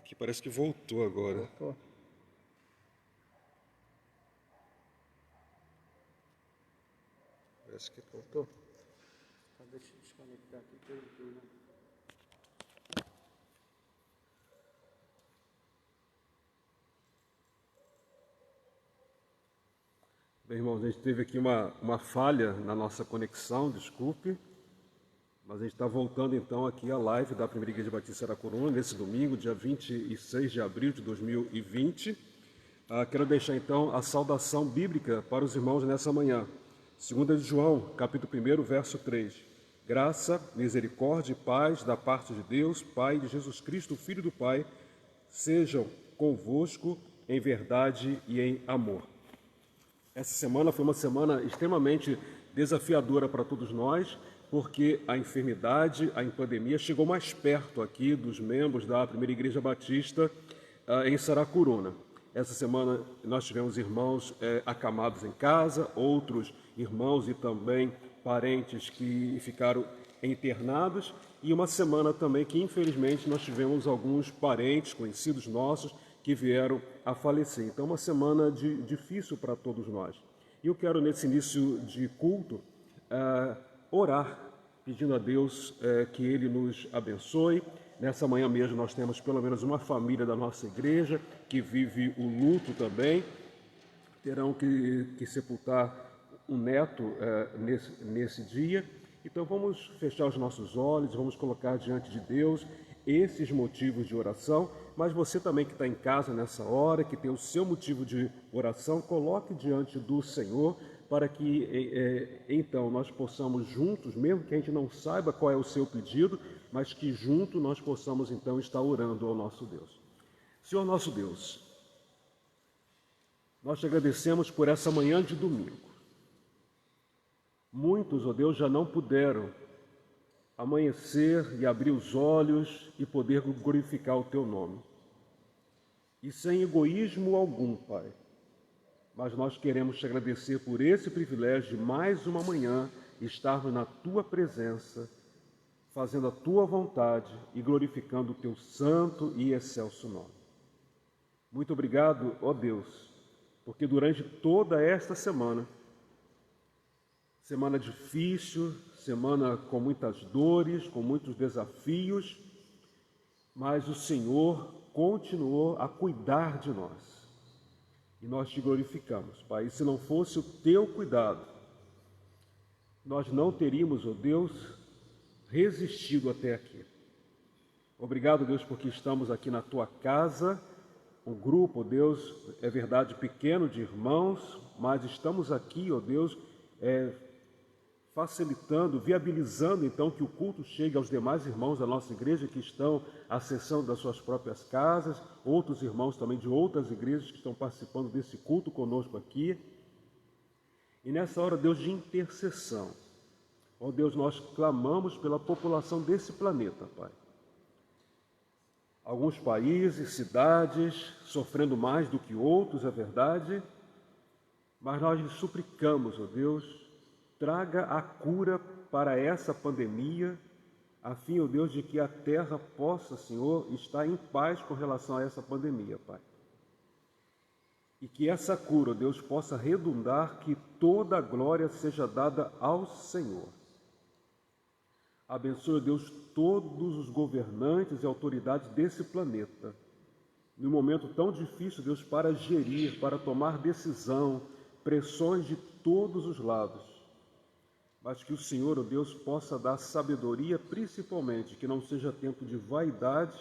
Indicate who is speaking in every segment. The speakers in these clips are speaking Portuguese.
Speaker 1: Aqui parece que voltou agora.
Speaker 2: Voltou.
Speaker 1: Parece que
Speaker 2: Voltou? Então deixa eu desconectar aqui que eu vi, né?
Speaker 1: Bem, irmãos, a gente teve aqui uma falha na nossa conexão, desculpe, mas a gente está voltando então aqui à live da Primeira Igreja Batista Aracuruna, nesse domingo, dia 26 de abril de 2020. Quero deixar então a saudação bíblica para os irmãos nessa manhã. 2 de João, capítulo 1, verso 3. Graça, misericórdia e paz da parte de Deus, Pai de Jesus Cristo, Filho do Pai, sejam convosco em verdade e em amor. Essa semana foi uma semana extremamente desafiadora para todos nós, porque a enfermidade, a pandemia, chegou mais perto aqui dos membros da Primeira Igreja Batista em Saracuruna. Essa semana nós tivemos irmãos acamados em casa, outros irmãos e também parentes que ficaram internados, e uma semana também que infelizmente nós tivemos alguns parentes, conhecidos nossos, que vieram a falecer. Então, uma semana difícil para todos nós. E eu quero, nesse início de culto, orar, pedindo a Deus que Ele nos abençoe. Nessa manhã mesmo nós temos pelo menos uma família da nossa igreja que vive o luto também. Terão que sepultar um neto nesse dia. Então vamos fechar os nossos olhos, vamos colocar diante de Deus esses motivos de oração, mas você também que está em casa nessa hora, que tem o seu motivo de oração, coloque diante do Senhor, para que então nós possamos juntos, mesmo que a gente não saiba qual é o seu pedido, mas que juntos nós possamos então estar orando ao nosso Deus. Senhor nosso Deus, nós te agradecemos por essa manhã de domingo. Muitos, ó Deus, já não puderam amanhecer e abrir os olhos e poder glorificar o Teu nome. E sem egoísmo algum, Pai. Mas nós queremos te agradecer por esse privilégio de mais uma manhã estarmos na Tua presença, fazendo a Tua vontade e glorificando o Teu santo e excelso nome. Muito obrigado, ó Deus, porque durante toda esta semana difícil, semana com muitas dores, com muitos desafios, mas o Senhor continuou a cuidar de nós. E nós te glorificamos, Pai. E se não fosse o teu cuidado, nós não teríamos, ó Deus, resistido até aqui. Obrigado, Deus, porque estamos aqui na tua casa, um grupo, ó Deus, é verdade, pequeno de irmãos, mas estamos aqui, ó Deus, facilitando, viabilizando então que o culto chegue aos demais irmãos da nossa igreja que estão acessando das suas próprias casas, outros irmãos também de outras igrejas que estão participando desse culto conosco aqui. E nessa hora, Deus, de intercessão, ó Deus, nós clamamos pela população desse planeta, Pai. Alguns países, cidades, sofrendo mais do que outros, é verdade, mas nós lhe suplicamos, ó Deus, traga a cura para essa pandemia, a fim, ó Deus, de que a terra possa, Senhor, estar em paz com relação a essa pandemia, Pai. E que essa cura, ó Deus, possa redundar, que toda a glória seja dada ao Senhor. Abençoe, ó Deus, todos os governantes e autoridades desse planeta, num momento tão difícil, Deus, para gerir, para tomar decisão, pressões de todos os lados. Mas que o Senhor, ó Deus, possa dar sabedoria, principalmente, que não seja tempo de vaidade,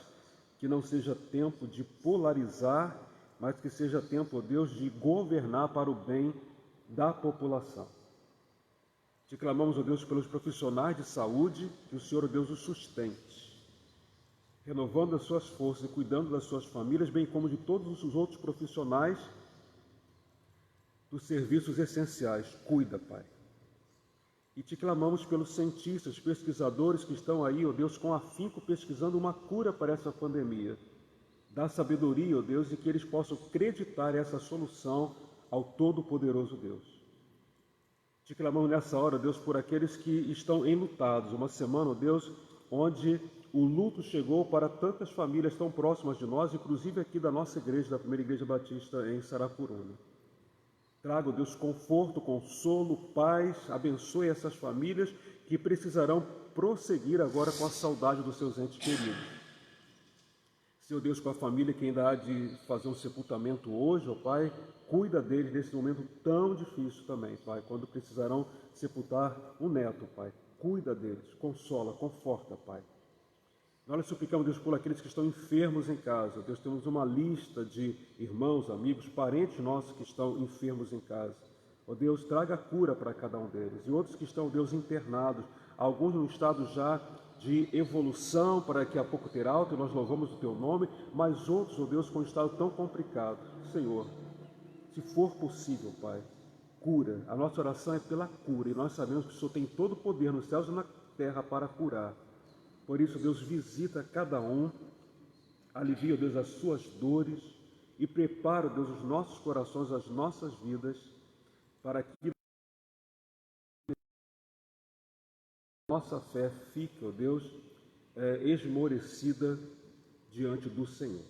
Speaker 1: que não seja tempo de polarizar, mas que seja tempo, ó Deus, de governar para o bem da população. Te clamamos, ó Deus, pelos profissionais de saúde, que o Senhor, ó Deus, os sustente, renovando as suas forças e cuidando das suas famílias, bem como de todos os outros profissionais dos serviços essenciais. Cuida, Pai. E te clamamos pelos cientistas, pesquisadores que estão aí, ó Deus, com afinco pesquisando uma cura para essa pandemia. Dá sabedoria, ó Deus, e que eles possam acreditar essa solução ao Todo-Poderoso Deus. Te clamamos nessa hora, Deus, por aqueles que estão enlutados. Uma semana, ó Deus, onde o luto chegou para tantas famílias tão próximas de nós, inclusive aqui da nossa igreja, da Primeira Igreja Batista em Saracuruna. Traga, Deus, conforto, consolo, paz, abençoe essas famílias que precisarão prosseguir agora com a saudade dos seus entes queridos. Senhor Deus, com a família que ainda há de fazer um sepultamento hoje, ó Pai, cuida deles nesse momento tão difícil também, Pai, quando precisarão sepultar um neto, Pai. Cuida deles, consola, conforta, Pai. Nós suplicamos, Deus, por aqueles que estão enfermos em casa. Deus, temos uma lista de irmãos, amigos, parentes nossos que estão enfermos em casa. Ó Deus, traga cura para cada um deles. E outros que estão, Deus, internados, alguns no estado já de evolução, para que a pouco ter alta, e nós louvamos o Teu nome, mas outros, ó Deus, com um estado tão complicado. Senhor, se for possível, Pai, cura. A nossa oração é pela cura, e nós sabemos que o Senhor tem todo o poder nos céus e na terra para curar. Por isso, Deus, visita cada um, alivia, Deus, as suas dores e prepara, Deus, os nossos corações, as nossas vidas, para que nossa fé fique, ó Deus, esmorecida diante do Senhor.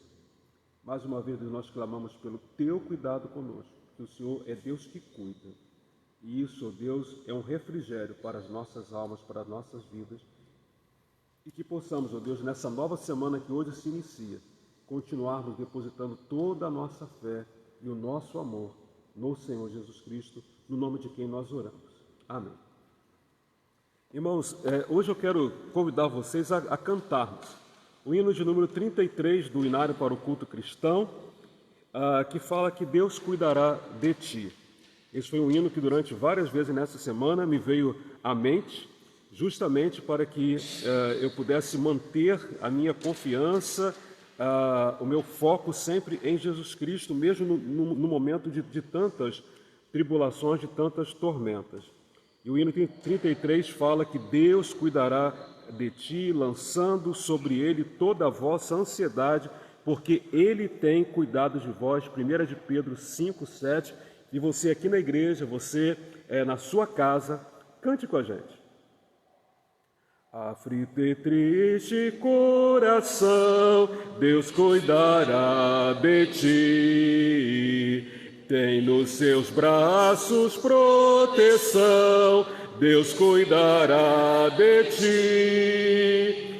Speaker 1: Mais uma vez, Deus, nós clamamos pelo Teu cuidado conosco, que o Senhor é Deus que cuida. E isso, ó Deus, é um refrigério para as nossas almas, para as nossas vidas. E que possamos, ó Deus, nessa nova semana que hoje se inicia, continuarmos depositando toda a nossa fé e o nosso amor no Senhor Jesus Cristo, no nome de quem nós oramos. Amém. Irmãos, hoje eu quero convidar vocês a cantarmos o hino de número 33 do Inário para o Culto Cristão, que fala que Deus cuidará de ti. Esse foi um hino que durante várias vezes nessa semana me veio à mente, justamente para que eu pudesse manter a minha confiança, o meu foco sempre em Jesus Cristo, mesmo no momento de tantas tribulações, de tantas tormentas. E o hino 33 fala que Deus cuidará de ti, lançando sobre ele toda a vossa ansiedade, porque ele tem cuidado de vós. 1 de Pedro 5:7. E você aqui na igreja, você na sua casa, cante com a gente. Aflito e triste coração, Deus cuidará de ti. Tem nos seus braços proteção, Deus cuidará de ti.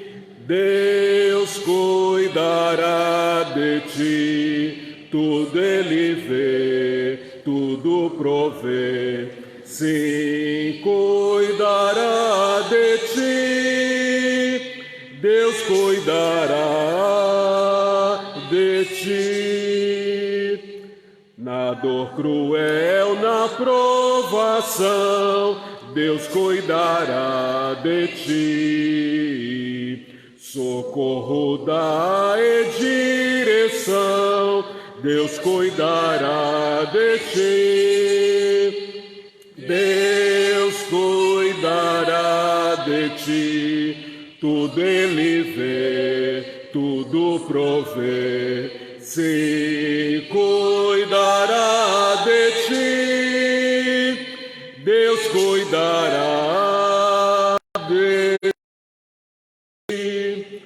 Speaker 1: Deus cuidará de ti, tudo Ele vê, tudo provê. Sim, cuidará de ti, Deus cuidará de ti. Na dor cruel, na provação, Deus cuidará de ti. Socorro dá e direção, Deus cuidará de ti. Deus cuidará de ti, tudo Ele vê, tudo provê. Sim, cuidará de ti, Deus cuidará de ti.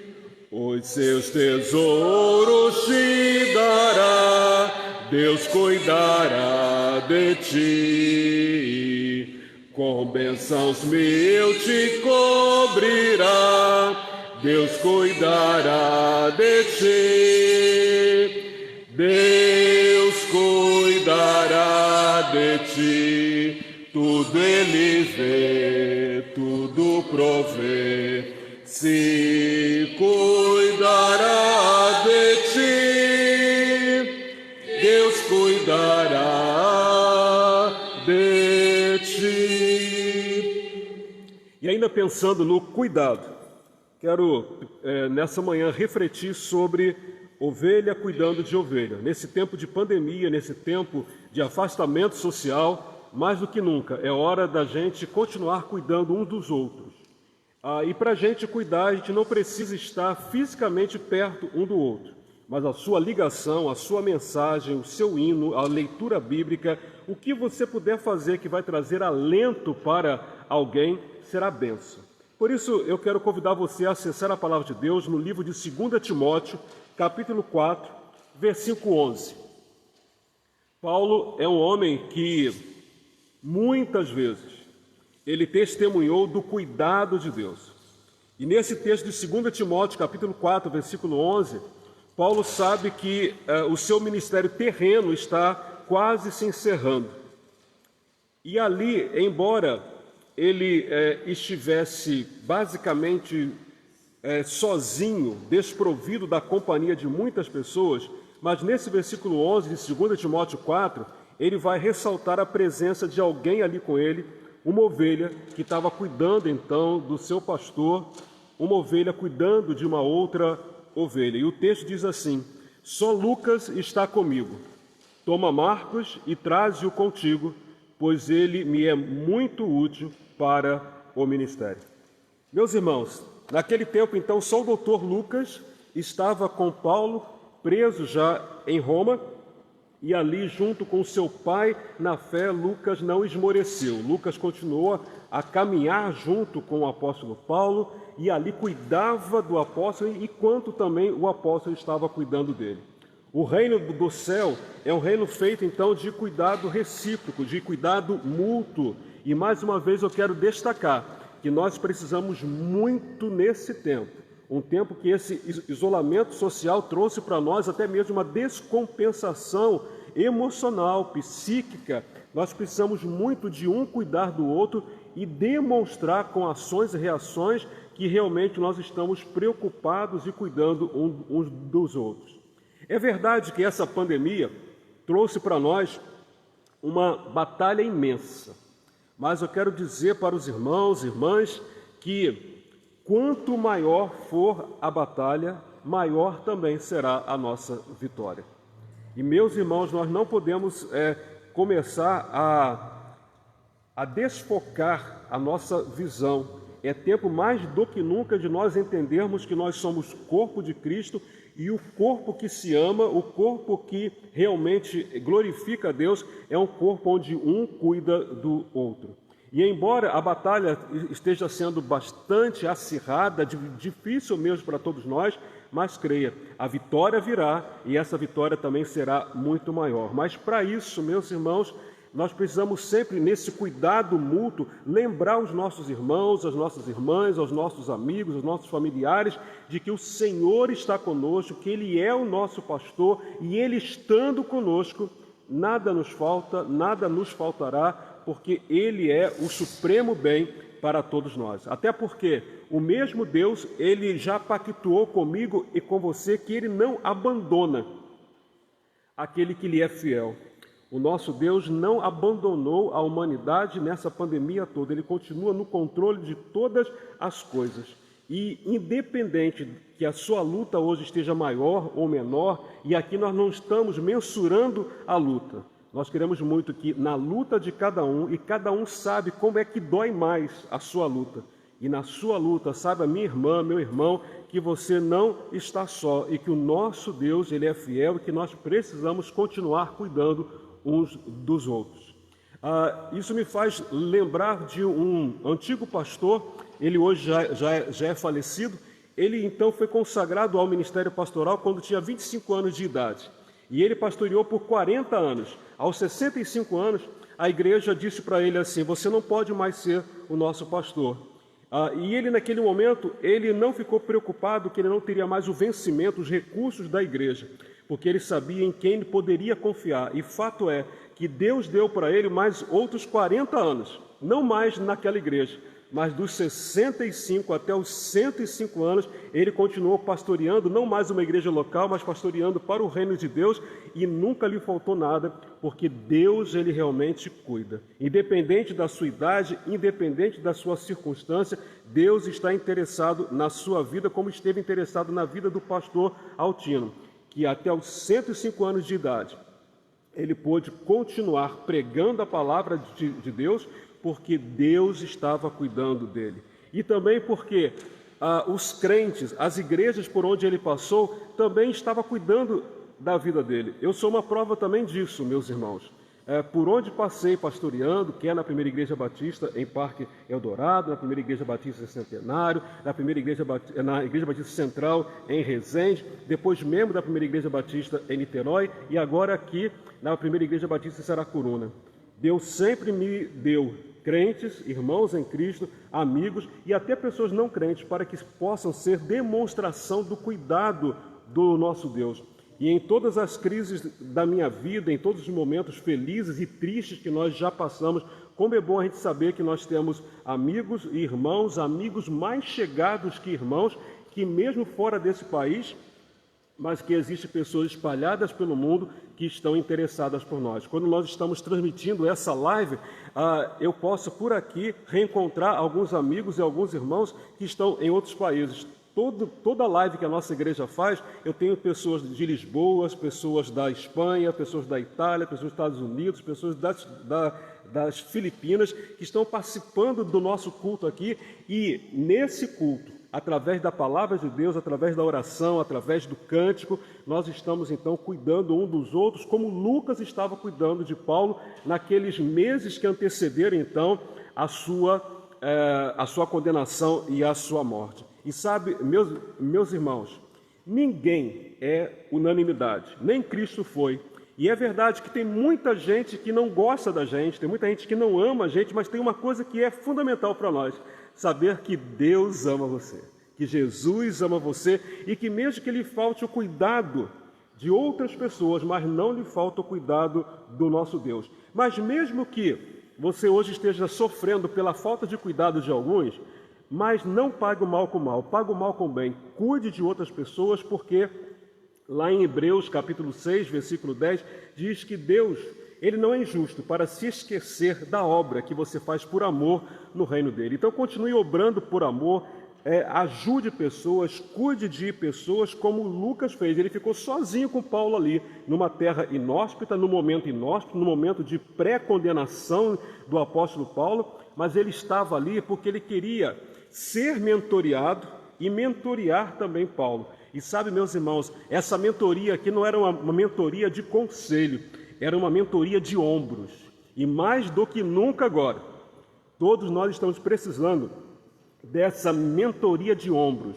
Speaker 1: Os seus tesouros te dará, Deus cuidará de ti. Com bênçãos mil te cobrirá, Deus cuidará de ti. Deus cuidará de ti, tudo Ele vê, tudo provê. Se cuidará de ti, Deus cuidará de ti. E ainda pensando no cuidado, quero nessa manhã refletir sobre ovelha cuidando de ovelha. Nesse tempo de pandemia, nesse tempo de afastamento social, mais do que nunca, é hora da gente continuar cuidando uns dos outros. E para a gente cuidar, a gente não precisa estar fisicamente perto um do outro, mas a sua ligação, a sua mensagem, o seu hino, a leitura bíblica, o que você puder fazer que vai trazer alento para alguém, será bênção. Por isso, eu quero convidar você a acessar a palavra de Deus no livro de 2 Timóteo, capítulo 4, versículo 11. Paulo é um homem que, muitas vezes, ele testemunhou do cuidado de Deus. E nesse texto de 2 Timóteo, capítulo 4, versículo 11, Paulo sabe que o seu ministério terreno está quase se encerrando. E ali, embora ele estivesse basicamente sozinho, desprovido da companhia de muitas pessoas, mas nesse versículo 11 de 2 Timóteo 4, ele vai ressaltar a presença de alguém ali com ele, uma ovelha que estava cuidando então do seu pastor, uma ovelha cuidando de uma outra ovelha. E o texto diz assim: só Lucas está comigo. Toma Marcos e traze-o contigo, pois ele me é muito útil para o ministério. Meus irmãos, naquele tempo então só o doutor Lucas estava com Paulo, preso já em Roma, e ali junto com seu pai na fé, Lucas não esmoreceu. Lucas continuou a caminhar junto com o apóstolo Paulo e ali cuidava do apóstolo, enquanto também o apóstolo estava cuidando dele. O reino do céu é um reino feito então de cuidado recíproco, de cuidado mútuo. E mais uma vez eu quero destacar que nós precisamos muito nesse tempo, um tempo que esse isolamento social trouxe para nós até mesmo uma descompensação emocional, psíquica. Nós precisamos muito de um cuidar do outro e demonstrar com ações e reações que realmente nós estamos preocupados e cuidando uns dos outros. É verdade que essa pandemia trouxe para nós uma batalha imensa, mas eu quero dizer para os irmãos e irmãs que quanto maior for a batalha, maior também será a nossa vitória. E, meus irmãos, nós não podemos começar a desfocar a nossa visão. É tempo mais do que nunca de nós entendermos que nós somos corpo de Cristo e o corpo que se ama, o corpo que realmente glorifica a Deus, é um corpo onde um cuida do outro. E embora a batalha esteja sendo bastante acirrada, difícil mesmo para todos nós, mas creia, a vitória virá e essa vitória também será muito maior. Mas para isso, meus irmãos, nós precisamos sempre, nesse cuidado mútuo, lembrar os nossos irmãos, as nossas irmãs, aos nossos amigos, aos nossos familiares, de que o Senhor está conosco, que Ele é o nosso pastor e Ele estando conosco, nada nos falta, nada nos faltará, porque Ele é o supremo bem para todos nós. Até porque o mesmo Deus, Ele já pactuou comigo e com você que Ele não abandona aquele que lhe é fiel. O nosso Deus não abandonou a humanidade nessa pandemia toda. Ele continua no controle de todas as coisas. E independente que a sua luta hoje esteja maior ou menor, e aqui nós não estamos mensurando a luta. Nós queremos muito que na luta de cada um, e cada um sabe como é que dói mais a sua luta. E na sua luta, saiba, minha irmã, meu irmão, que você não está só e que o nosso Deus, Ele é fiel e que nós precisamos continuar cuidando uns dos outros. Isso me faz lembrar de um antigo pastor, ele hoje já é falecido. Ele então foi consagrado ao ministério pastoral quando tinha 25 anos de idade. E ele pastoreou por 40 anos. Aos 65 anos, a igreja disse para ele assim: você não pode mais ser o nosso pastor. E ele, naquele momento, ele não ficou preocupado que ele não teria mais o vencimento, os recursos da igreja, porque ele sabia em quem ele poderia confiar. E fato é que Deus deu para ele mais outros 40 anos, não mais naquela igreja, mas dos 65 até os 105 anos, ele continuou pastoreando, não mais uma igreja local, mas pastoreando para o reino de Deus, e nunca lhe faltou nada, porque Deus, Ele realmente cuida. Independente da sua idade, independente da sua circunstância, Deus está interessado na sua vida, como esteve interessado na vida do pastor Altino, que até os 105 anos de idade, ele pôde continuar pregando a palavra de Deus, porque Deus estava cuidando dele. E também porque os crentes, as igrejas por onde ele passou, também estavam cuidando da vida dele. Eu sou uma prova também disso, meus irmãos. por onde passei pastoreando, quer na Primeira Igreja Batista em Parque Eldorado, na Primeira Igreja Batista em Centenário, na Igreja Batista Central em Resende, depois membro da Primeira Igreja Batista em Niterói e agora aqui na Primeira Igreja Batista em Saracuruna. Deus sempre me deu crentes, irmãos em Cristo, amigos e até pessoas não crentes para que possam ser demonstração do cuidado do nosso Deus. E em todas as crises da minha vida, em todos os momentos felizes e tristes que nós já passamos, como é bom a gente saber que nós temos amigos e irmãos, amigos mais chegados que irmãos, que mesmo fora desse país, mas que existem pessoas espalhadas pelo mundo que estão interessadas por nós. Quando nós estamos transmitindo essa live, eu posso por aqui reencontrar alguns amigos e alguns irmãos que estão em outros países. Toda live que a nossa igreja faz, eu tenho pessoas de Lisboa, pessoas da Espanha, pessoas da Itália, pessoas dos Estados Unidos, pessoas das Filipinas, que estão participando do nosso culto aqui. E nesse culto, através da palavra de Deus, através da oração, através do cântico, nós estamos então cuidando um dos outros, como Lucas estava cuidando de Paulo naqueles meses que antecederam então a sua condenação e a sua morte. E sabe, meus irmãos, ninguém é unanimidade, nem Cristo foi. E é verdade que tem muita gente que não gosta da gente, tem muita gente que não ama a gente, mas tem uma coisa que é fundamental para nós: saber que Deus ama você, que Jesus ama você e que mesmo que lhe falte o cuidado de outras pessoas, mas não lhe falta o cuidado do nosso Deus. Mas mesmo que você hoje esteja sofrendo pela falta de cuidado de alguns, mas não pague o mal com o mal, pague o mal com o bem, cuide de outras pessoas, porque lá em Hebreus capítulo 6, versículo 10, diz que Deus, Ele não é injusto para se esquecer da obra que você faz por amor no reino dele. Então continue obrando por amor, ajude pessoas, cuide de pessoas como Lucas fez. Ele ficou sozinho com Paulo ali, numa terra inóspita, no momento de pré-condenação do apóstolo Paulo, mas ele estava ali porque ele queria ser mentoreado e mentorear também Paulo. E sabe, meus irmãos, essa mentoria aqui não era uma mentoria de conselho, era uma mentoria de ombros. E mais do que nunca agora, todos nós estamos precisando dessa mentoria de ombros,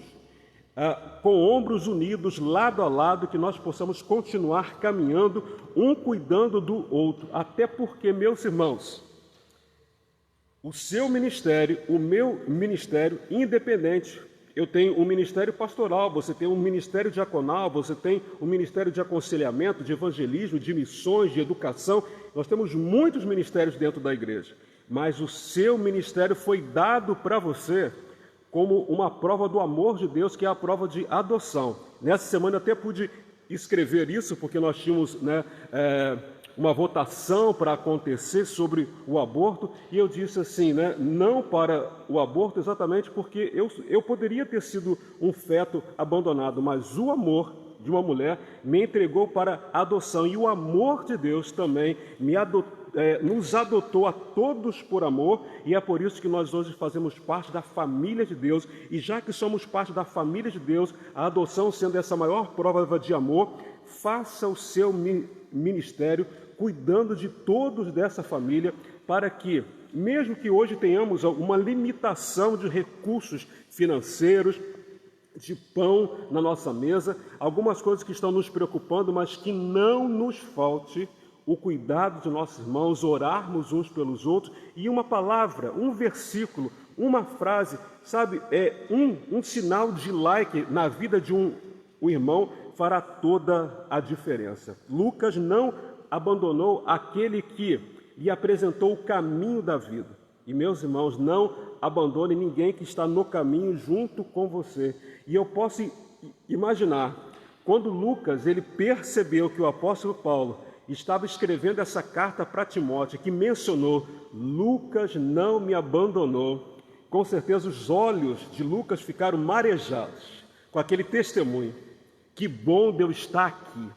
Speaker 1: com ombros unidos, lado a lado, que nós possamos continuar caminhando, um cuidando do outro. Até porque, meus irmãos, o seu ministério, o meu ministério, independente. Eu tenho um ministério pastoral, você tem um ministério diaconal, você tem um ministério de aconselhamento, de evangelismo, de missões, de educação. Nós temos muitos ministérios dentro da igreja, mas o seu ministério foi dado para você como uma prova do amor de Deus, que é a prova de adoção. Nessa semana eu até pude escrever isso, porque nós tínhamos uma votação para acontecer sobre o aborto, e eu disse assim, não para o aborto exatamente porque eu poderia ter sido um feto abandonado, mas o amor de uma mulher me entregou para adoção, e o amor de Deus também nos adotou a todos por amor, e é por isso que nós hoje fazemos parte da família de Deus. E já que somos parte da família de Deus, a adoção sendo essa maior prova de amor, faça o seu ministério cuidando de todos dessa família, para que, mesmo que hoje tenhamos uma limitação de recursos financeiros, de pão na nossa mesa, algumas coisas que estão nos preocupando, mas que não nos falte o cuidado de nossos irmãos, orarmos uns pelos outros, e uma palavra, um versículo, uma frase, sabe, um sinal de like na vida de um irmão fará toda a diferença. Lucas não abandonou aquele que lhe apresentou o caminho da vida. E, meus irmãos, não abandone ninguém que está no caminho junto com você. E eu posso imaginar, quando Lucas ele percebeu que o apóstolo Paulo estava escrevendo essa carta para Timóteo, que mencionou, Lucas não me abandonou, com certeza os olhos de Lucas ficaram marejados com aquele testemunho. Que bom de eu estar aqui.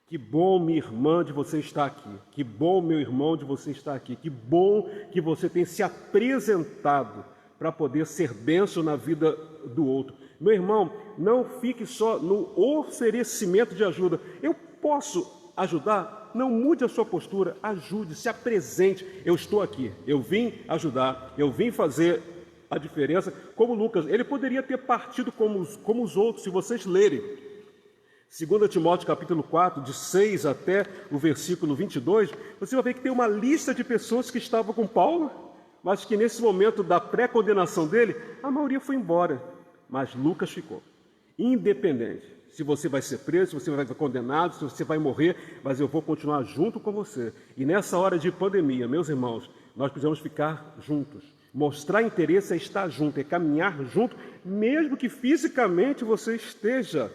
Speaker 1: Que bom, minha irmã, de você estar aqui. Que bom, meu irmão, de você estar aqui. Que bom que você tem se apresentado para poder ser bênção na vida do outro. Meu irmão, não fique só no oferecimento de ajuda. Eu posso ajudar, não mude a sua postura, ajude, se apresente. Eu estou aqui, eu vim ajudar, eu vim fazer a diferença. Como Lucas, ele poderia ter partido como os outros, se vocês lerem 2 Timóteo capítulo 4, de 6 até o versículo 22, você vai ver que tem uma lista de pessoas que estavam com Paulo, mas que nesse momento da pré-condenação dele, a maioria foi embora, mas Lucas ficou. Independente, se você vai ser preso, se você vai ser condenado, se você vai morrer, mas eu vou continuar junto com você. E nessa hora de pandemia, meus irmãos, nós precisamos ficar juntos. Mostrar interesse é estar junto, é caminhar junto, mesmo que fisicamente você esteja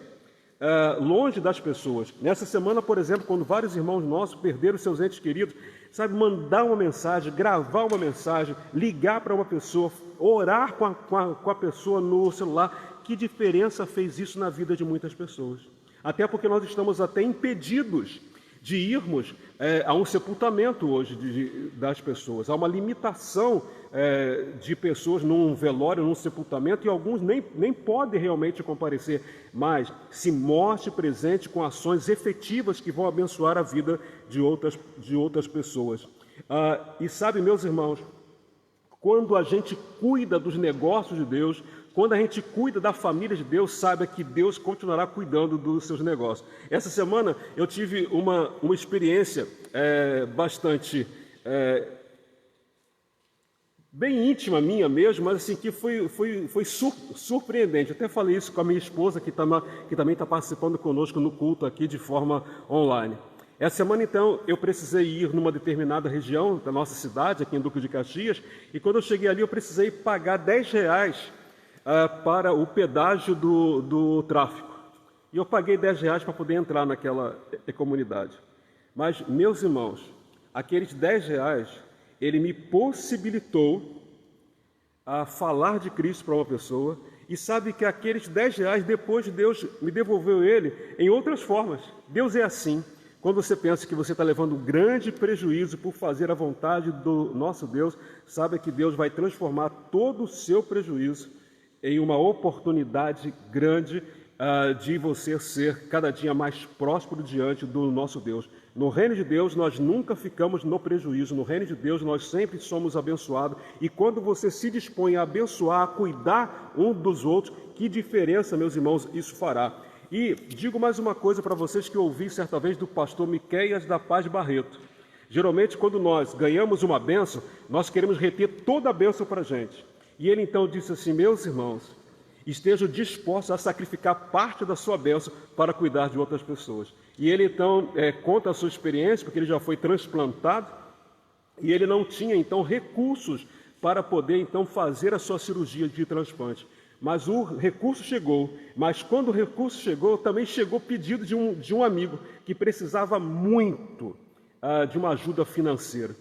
Speaker 1: longe das pessoas. Nessa semana, por exemplo, quando vários irmãos nossos perderam seus entes queridos, sabe, mandar uma mensagem, gravar uma mensagem, ligar para uma pessoa, orar com a pessoa no celular, que diferença fez isso na vida de muitas pessoas? Até porque nós estamos até impedidos de irmos a um sepultamento hoje das pessoas. Há uma limitação de pessoas num velório, num sepultamento, e alguns nem podem realmente comparecer. Mas se mostre presente com ações efetivas que vão abençoar a vida de outras pessoas. E sabe, meus irmãos, quando a gente cuida dos negócios de Deus, quando a gente cuida da família de Deus, saiba que Deus continuará cuidando dos seus negócios. Essa semana eu tive uma experiência bastante bem íntima minha mesmo, mas assim, que foi surpreendente. Eu até falei isso com a minha esposa, que também está participando conosco no culto aqui de forma online. Essa semana, então, eu precisei ir numa determinada região da nossa cidade, aqui em Duque de Caxias, e quando eu cheguei ali, eu precisei pagar R$10 para o pedágio do tráfico. E eu paguei R$10 para poder entrar naquela comunidade. Mas, meus irmãos, aqueles R$10, ele me possibilitou a falar de Cristo para uma pessoa, e sabe que aqueles R$10, depois Deus me devolveu ele em outras formas. Deus é assim. Quando você pensa que você está levando um grande prejuízo por fazer a vontade do nosso Deus, sabe que Deus vai transformar todo o seu prejuízo em uma oportunidade grande de você ser cada dia mais próspero diante do nosso Deus. No reino de Deus, nós nunca ficamos no prejuízo. No reino de Deus, nós sempre somos abençoados. E quando você se dispõe a abençoar, a cuidar um dos outros, que diferença, meus irmãos, isso fará? E digo mais uma coisa para vocês que eu ouvi certa vez do pastor Miqueias da Paz Barreto. Geralmente, quando nós ganhamos uma bênção, nós queremos reter toda a bênção para a gente. E ele então disse assim: meus irmãos, estejam dispostos a sacrificar parte da sua bênção para cuidar de outras pessoas. E ele então conta a sua experiência, porque ele já foi transplantado, e ele não tinha então recursos para poder então fazer a sua cirurgia de transplante. Mas o recurso chegou, mas quando o recurso chegou, também chegou pedido de um amigo que precisava muito de uma ajuda financeira.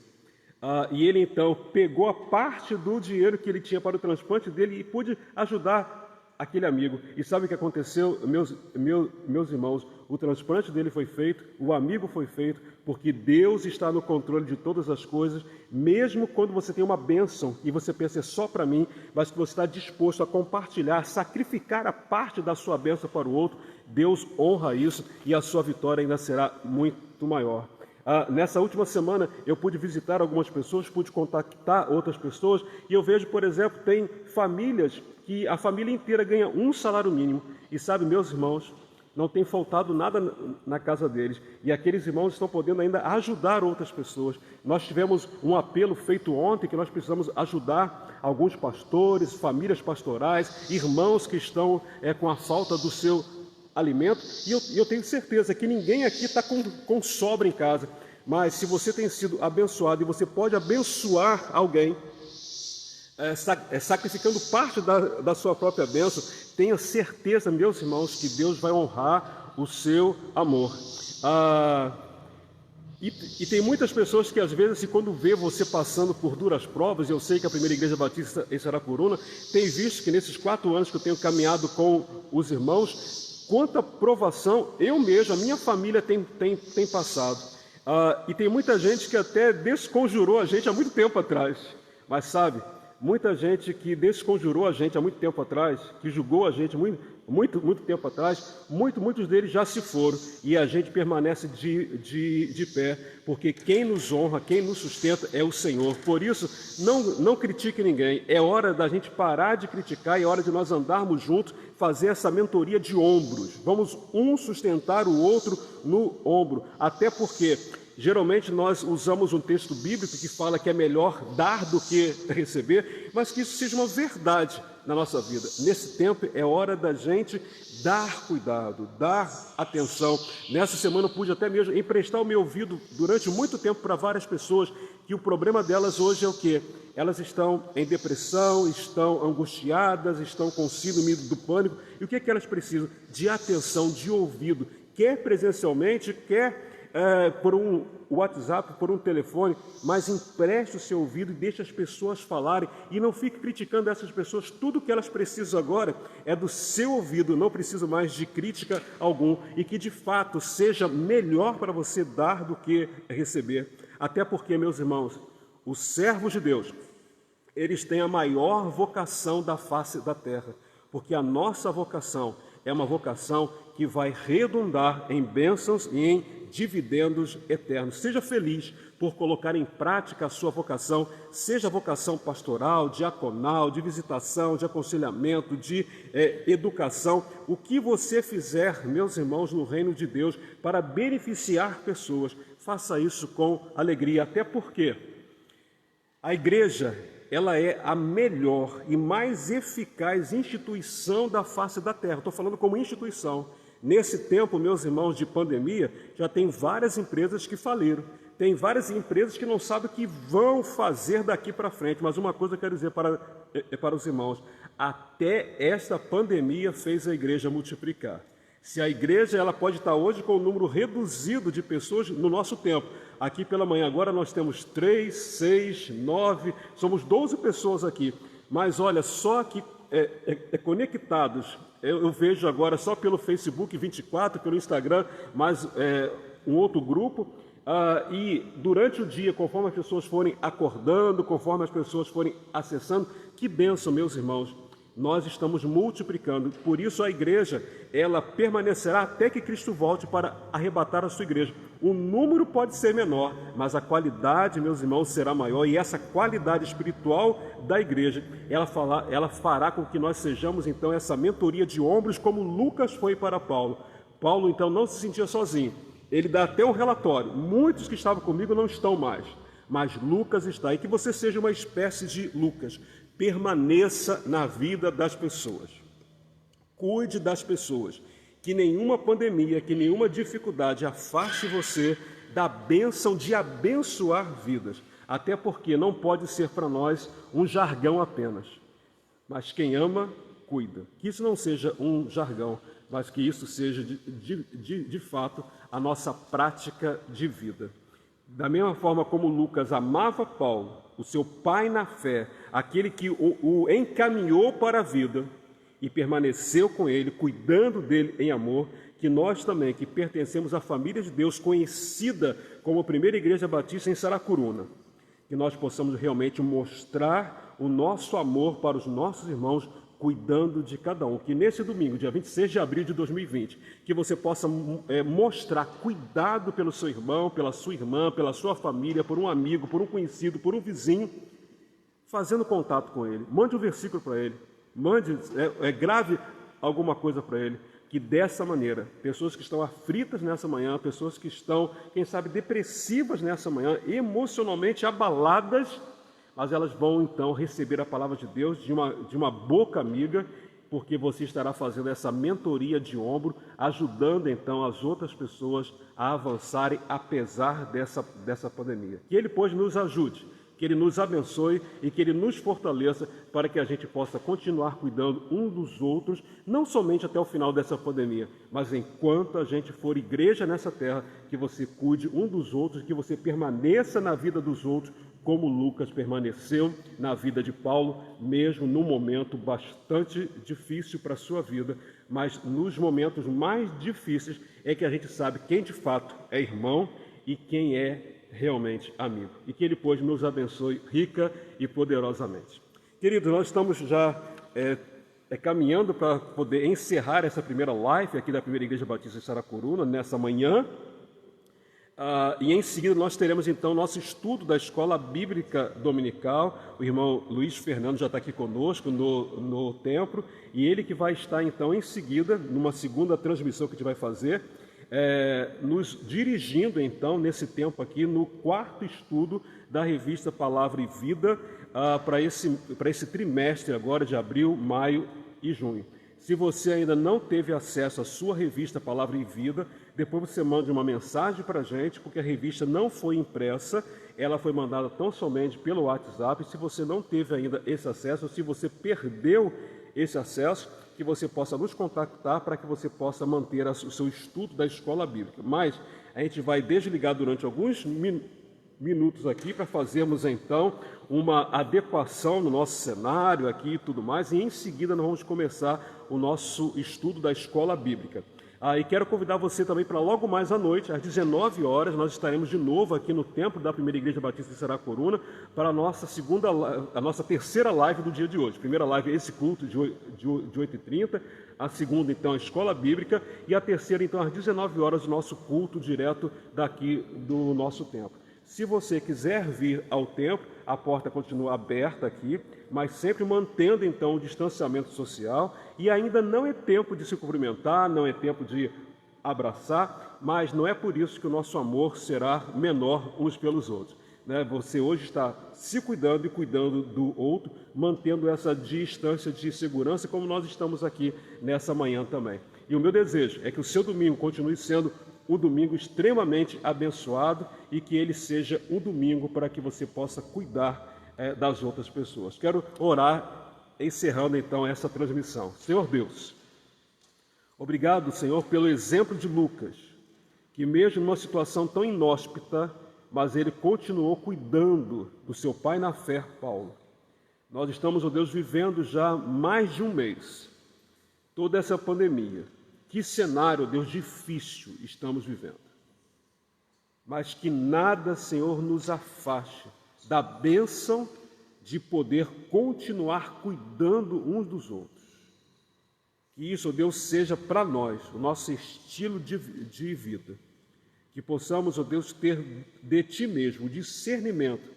Speaker 1: E ele então pegou a parte do dinheiro que ele tinha para o transplante dele e pôde ajudar aquele amigo. E sabe o que aconteceu, meus irmãos? O transplante dele foi feito, o amigo foi feito, porque Deus está no controle de todas as coisas, mesmo quando você tem uma bênção e você pensa é só para mim, mas que você está disposto a compartilhar, sacrificar a parte da sua bênção para o outro, Deus honra isso e a sua vitória ainda será muito maior. Nessa última semana eu pude visitar algumas pessoas, pude contactar outras pessoas e eu vejo, por exemplo, tem famílias que a família inteira ganha um salário mínimo e sabe, meus irmãos, não tem faltado nada na casa deles e aqueles irmãos estão podendo ainda ajudar outras pessoas. Nós tivemos um apelo feito ontem que nós precisamos ajudar alguns pastores, famílias pastorais, irmãos que estão com a falta do seu alimento, e eu tenho certeza que ninguém aqui está com sobra em casa, mas se você tem sido abençoado e você pode abençoar alguém, sacrificando parte da sua própria bênção, tenha certeza, meus irmãos, que Deus vai honrar o seu amor. E tem muitas pessoas que às vezes, quando vê você passando por duras provas, eu sei que a Primeira Igreja Batista em Saracuruna tem visto que nesses 4 anos que eu tenho caminhado com os irmãos, quanta provação eu mesmo, a minha família tem passado. E tem muita gente que até desconjurou a gente há muito tempo atrás. Mas sabe, muita gente que desconjurou a gente há muito tempo atrás, que julgou a gente muito tempo atrás, muitos deles já se foram e a gente permanece de pé, porque quem nos honra, quem nos sustenta é o Senhor. Por isso, não critique ninguém, é hora da gente parar de criticar, é hora de nós andarmos juntos, fazer essa mentoria de ombros. Vamos um sustentar o outro no ombro, até porque geralmente nós usamos um texto bíblico que fala que é melhor dar do que receber, mas que isso seja uma verdade na nossa vida. Nesse tempo é hora da gente dar cuidado, dar atenção. Nessa semana eu pude até mesmo emprestar o meu ouvido durante muito tempo para várias pessoas, que o problema delas hoje é o quê? Elas estão em depressão, estão angustiadas, estão com síndrome do pânico. E o que é que elas precisam? De atenção, de ouvido, quer presencialmente, quer por um WhatsApp, por um telefone, mas empreste o seu ouvido e deixe as pessoas falarem e não fique criticando essas pessoas. Tudo que elas precisam agora é do seu ouvido, não precisa mais de crítica algum, e que de fato seja melhor para você dar do que receber. Até porque, meus irmãos, os servos de Deus, eles têm a maior vocação da face da terra, porque a nossa vocação é uma vocação que vai redundar em bênçãos e em dividendos eternos. Seja feliz por colocar em prática a sua vocação, seja vocação pastoral, diaconal, de visitação, de aconselhamento, de educação. O que você fizer, meus irmãos, no reino de Deus, para beneficiar pessoas, faça isso com alegria, até porque a igreja, ela é a melhor e mais eficaz instituição da face da terra. Estou falando como instituição. Nesse tempo, meus irmãos, de pandemia, já tem várias empresas que faliram. Tem várias empresas que não sabem o que vão fazer daqui para frente. Mas uma coisa eu quero dizer para os irmãos: até esta pandemia fez a igreja multiplicar. Se a igreja ela pode estar hoje com um número reduzido de pessoas no nosso tempo. Aqui pela manhã agora nós temos 3, 6, 9, somos 12 pessoas aqui. Mas olha, só aqui conectados, eu vejo agora só pelo Facebook 24, pelo Instagram, mais um outro grupo. E durante o dia, conforme as pessoas forem acordando, conforme as pessoas forem acessando, que bênção, meus irmãos. Nós estamos multiplicando, por isso a igreja, ela permanecerá até que Cristo volte para arrebatar a sua igreja. O número pode ser menor, mas a qualidade, meus irmãos, será maior, e essa qualidade espiritual da igreja, ela fará com que nós sejamos, então, essa mentoria de ombros, como Lucas foi para Paulo. Paulo, então, não se sentia sozinho, ele dá até um relatório: muitos que estavam comigo não estão mais, mas Lucas está, e que você seja uma espécie de Lucas. Permaneça na vida das pessoas, cuide das pessoas, que nenhuma pandemia, que nenhuma dificuldade afaste você da bênção de abençoar vidas, até porque não pode ser para nós um jargão apenas, mas quem ama, cuida. Que isso não seja um jargão, mas que isso seja de fato a nossa prática de vida. Da mesma forma como Lucas amava Paulo, o seu pai na fé, aquele que o encaminhou para a vida e permaneceu com ele, cuidando dele em amor, que nós também, que pertencemos à família de Deus, conhecida como a Primeira Igreja Batista em Saracuruna, que nós possamos realmente mostrar o nosso amor para os nossos irmãos, cuidando de cada um. Que nesse domingo, dia 26 de abril de 2020, que você possa mostrar cuidado pelo seu irmão, pela sua irmã, pela sua família, por um amigo, por um conhecido, por um vizinho, fazendo contato com ele. Mande um versículo para ele, grave alguma coisa para ele, que dessa maneira, pessoas que estão aflitas nessa manhã, pessoas que estão, quem sabe, depressivas nessa manhã, emocionalmente abaladas, mas elas vão então receber a palavra de Deus de uma boca amiga, porque você estará fazendo essa mentoria de ombro, ajudando então as outras pessoas a avançarem apesar dessa pandemia. Que Ele, pois, nos ajude, que Ele nos abençoe e que Ele nos fortaleça para que a gente possa continuar cuidando um dos outros, não somente até o final dessa pandemia, mas enquanto a gente for igreja nessa terra, que você cuide um dos outros, que você permaneça na vida dos outros, como Lucas permaneceu na vida de Paulo, mesmo num momento bastante difícil para a sua vida, mas nos momentos mais difíceis é que a gente sabe quem de fato é irmão e quem é realmente amigo. E que Ele, pois, nos abençoe rica e poderosamente. Queridos, nós estamos já caminhando para poder encerrar essa primeira live aqui da Primeira Igreja Batista de Saracuruna, nessa manhã. E em seguida nós teremos então nosso estudo da Escola Bíblica Dominical. O irmão Luiz Fernando já está aqui conosco no templo, e ele que vai estar então em seguida, numa segunda transmissão que a gente vai fazer, nos dirigindo então nesse tempo aqui no quarto estudo da revista Palavra e Vida, para esse trimestre agora de abril, maio e junho. Se você ainda não teve acesso à sua revista Palavra e Vida, depois você mande uma mensagem para a gente, porque a revista não foi impressa, ela foi mandada tão somente pelo WhatsApp. Se você não teve ainda esse acesso, se você perdeu esse acesso, que você possa nos contactar para que você possa manter o seu estudo da escola bíblica. Mas a gente vai desligar durante alguns minutos aqui para fazermos então uma adequação no nosso cenário aqui e tudo mais, e em seguida nós vamos começar o nosso estudo da escola bíblica. E quero convidar você também para logo mais à noite, às 19 horas, nós estaremos de novo aqui no templo da Primeira Igreja Batista de Saracuruna para a nossa terceira live do dia de hoje. A primeira live é esse culto de 8h30, a segunda então a escola bíblica, e a terceira então às 19 horas o nosso culto direto daqui do nosso templo. Se você quiser vir ao templo, a porta continua aberta aqui, mas sempre mantendo então o distanciamento social, e ainda não é tempo de se cumprimentar, não é tempo de abraçar, mas não é por isso que o nosso amor será menor uns pelos outros. Você hoje está se cuidando e cuidando do outro, mantendo essa distância de segurança, como nós estamos aqui nessa manhã também. E o meu desejo é que o seu domingo continue sendo um domingo extremamente abençoado, e que ele seja um domingo para que você possa cuidar das outras pessoas. Quero orar, encerrando então essa transmissão. Senhor Deus, obrigado, Senhor, pelo exemplo de Lucas, que mesmo numa situação tão inóspita, mas ele continuou cuidando do seu pai na fé, Paulo. Nós estamos, ó Deus, vivendo já mais de um mês toda essa pandemia. Que cenário, Deus, difícil estamos vivendo. Mas que nada, Senhor, nos afaste da bênção de poder continuar cuidando uns dos outros. Que isso, Deus, seja para nós o nosso estilo de vida. Que possamos, ó Deus, ter de Ti mesmo o discernimento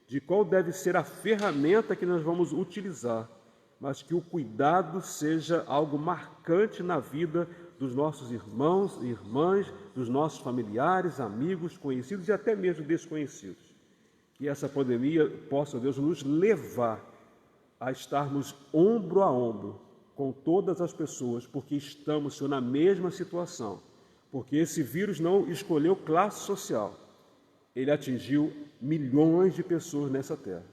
Speaker 1: de qual deve ser a ferramenta que nós vamos utilizar, mas que o cuidado seja algo marcante na vida dos nossos irmãos e irmãs, dos nossos familiares, amigos, conhecidos e até mesmo desconhecidos. Que essa pandemia possa, Deus, nos levar a estarmos ombro a ombro com todas as pessoas, porque estamos, Senhor, na mesma situação. Porque esse vírus não escolheu classe social. Ele atingiu milhões de pessoas nessa terra.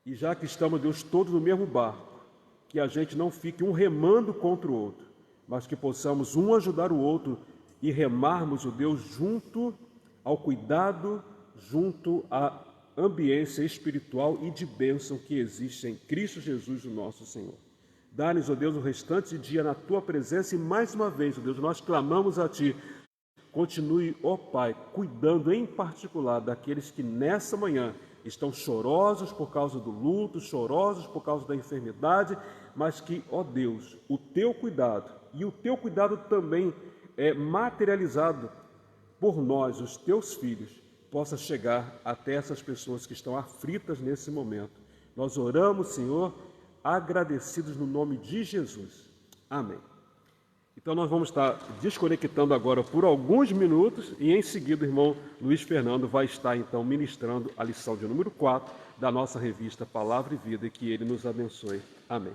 Speaker 1: E já que estamos, Deus, todos no mesmo barco, que a gente não fique um remando contra o outro, mas que possamos um ajudar o outro e remarmos, o Deus, junto ao cuidado, junto à ambiência espiritual e de bênção que existe em Cristo Jesus, o nosso Senhor. Dá-nos, ó Deus, o restante dia na Tua presença, e mais uma vez, ó Deus, nós clamamos a Ti. Continue, ó Pai, cuidando em particular daqueles que nessa manhã estão chorosos por causa do luto, chorosos por causa da enfermidade, mas que, ó Deus, o Teu cuidado, e o Teu cuidado também é materializado por nós, os Teus filhos, possa chegar até essas pessoas que estão aflitas nesse momento. Nós oramos, Senhor, agradecidos no nome de Jesus. Amém. Então nós vamos estar desconectando agora por alguns minutos, e em seguida o irmão Luiz Fernando vai estar então ministrando a lição de número 4 da nossa revista Palavra e Vida, e que ele nos abençoe. Amém.